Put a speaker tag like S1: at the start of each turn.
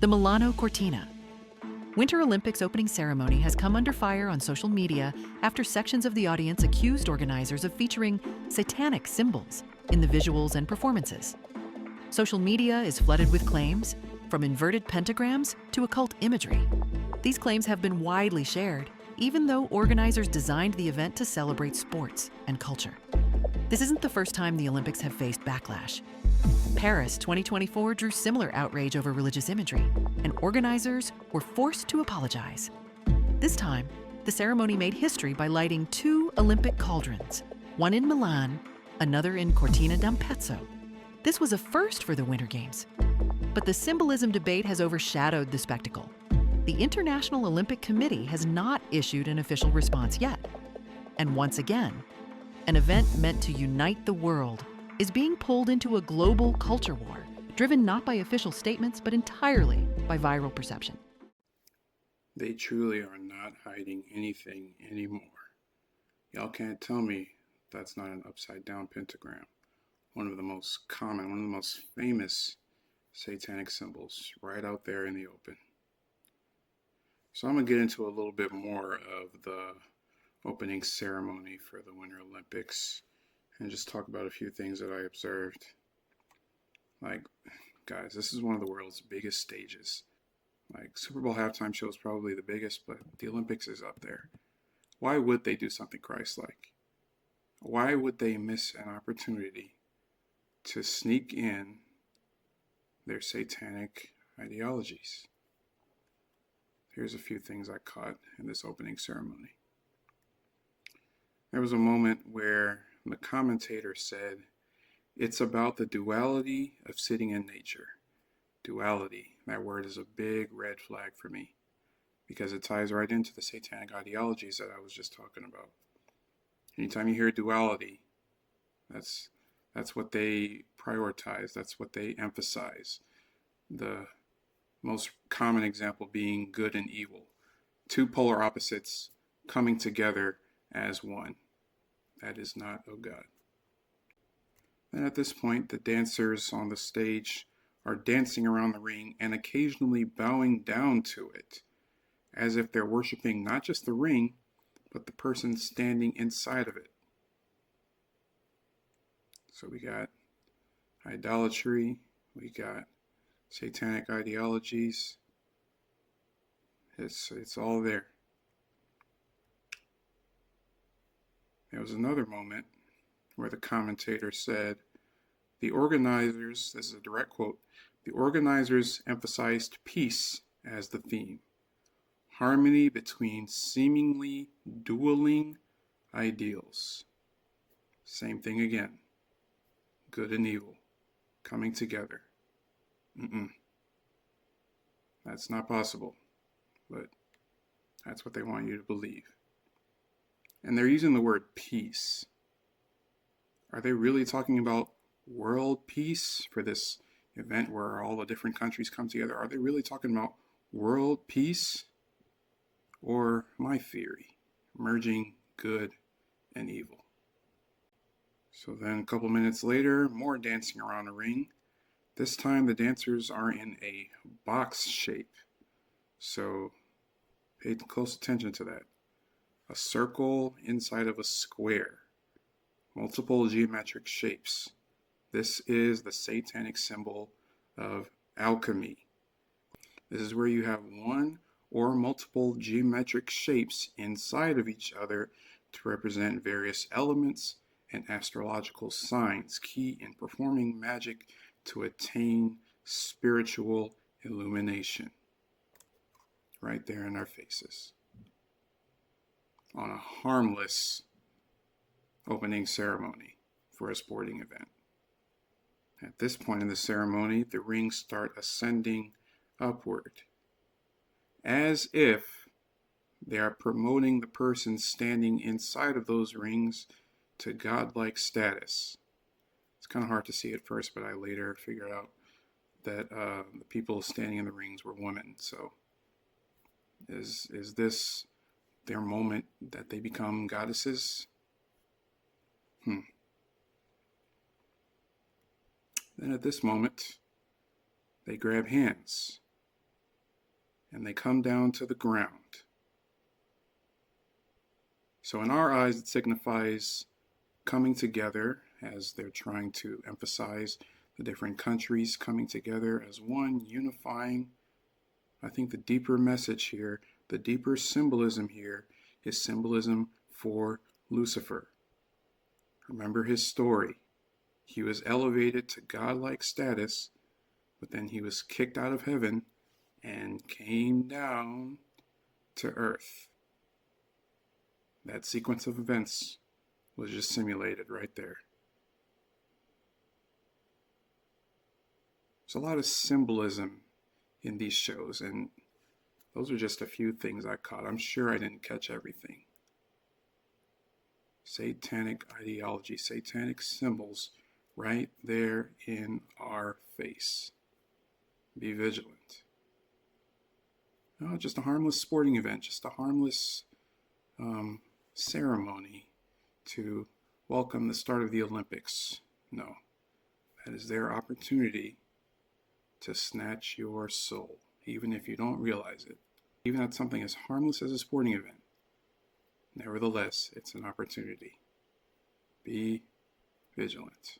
S1: The Milano Cortina. Winter Olympics opening ceremony has come under fire on social media after sections of the audience accused organizers of featuring satanic symbols in the visuals and performances. Social media is flooded with claims, from inverted pentagrams to occult imagery. These claims have been widely shared, even though organizers designed the event to celebrate sports and culture. This isn't the first time the Olympics have faced backlash. Paris 2024 drew similar outrage over religious imagery, and organizers were forced to apologize. This time, the ceremony made history by lighting 2 Olympic cauldrons, one in Milan, another in Cortina d'Ampezzo. This was a first for the Winter Games. But the symbolism debate has overshadowed the spectacle. The International Olympic Committee has not issued an official response yet. And once again, an event meant to unite the world is being pulled into a global culture war, driven not by official statements, but entirely by viral perception.
S2: They truly are not hiding anything anymore. Y'all can't tell me that's not an upside-down pentagram. One of the most common, one of the most famous satanic symbols right out there in the open. So I'm going to get into a little bit more of the opening ceremony for the Winter Olympics and just talk about a few things that I observed. Like, guys, this is one of the world's biggest stages. Like, Super Bowl halftime show is probably the biggest, but the Olympics is up there. Why would they do something Christ-like? Why would they miss an opportunity to sneak in their satanic ideologies? Here's a few things I caught in this opening ceremony. There was a moment where the commentator said, "It's about the duality of sitting in nature." Duality, that word is a big red flag for me because it ties right into the satanic ideologies that I was just talking about. Anytime you hear duality, that's what they prioritize, that's what they emphasize. The most common example being good and evil. 2 polar opposites coming together as one. That is not of God. Then at this point, the dancers on the stage are dancing around the ring and occasionally bowing down to it, as if they're worshiping not just the ring, but the person standing inside of it. So we got idolatry, we got satanic ideologies. It's all there. There was another moment where the commentator said, "The organizers," this is a direct quote, "the organizers emphasized peace as the theme. Harmony between seemingly dueling ideals." Same thing again. Good and evil coming together. That's not possible, but that's what they want you to believe. And they're using the word peace. Are they really talking about world peace for this event where all the different countries come together? Are they really talking about world peace? Or my theory, merging good and evil? So then a couple minutes later, more dancing around the ring. This time the dancers are in a box shape. So pay close attention to that. A circle inside of a square. Multiple geometric shapes. This is the satanic symbol of alchemy. This is where you have one or multiple geometric shapes inside of each other to represent various elements and astrological signs, key in performing magic to attain spiritual illumination. Right there in our faces. On a harmless opening ceremony for a sporting event. At this point in the ceremony, the rings start ascending upward, as if they are promoting the person standing inside of those rings to godlike status. It's kind of hard to see at first, but I later figured out that the people standing in the rings were women. So is this their moment that they become goddesses? Then at this moment, they grab hands and they come down to the ground. So in our eyes, it signifies coming together, as they're trying to emphasize the different countries coming together as one, unifying. I think the deeper message here, the deeper symbolism here, is symbolism for Lucifer. Remember his story. He was elevated to godlike status, but then he was kicked out of heaven and came down to earth. That sequence of events was just simulated right there. There's a lot of symbolism in these shows, and those are just a few things I caught. I'm sure I didn't catch everything. Satanic ideology, satanic symbols right there in our face. Be vigilant. No, just a harmless sporting event, just a harmless ceremony to welcome the start of the Olympics. No, that is their opportunity to snatch your soul, even if you don't realize it. Even at something as harmless as a sporting event, nevertheless, it's an opportunity. Be vigilant.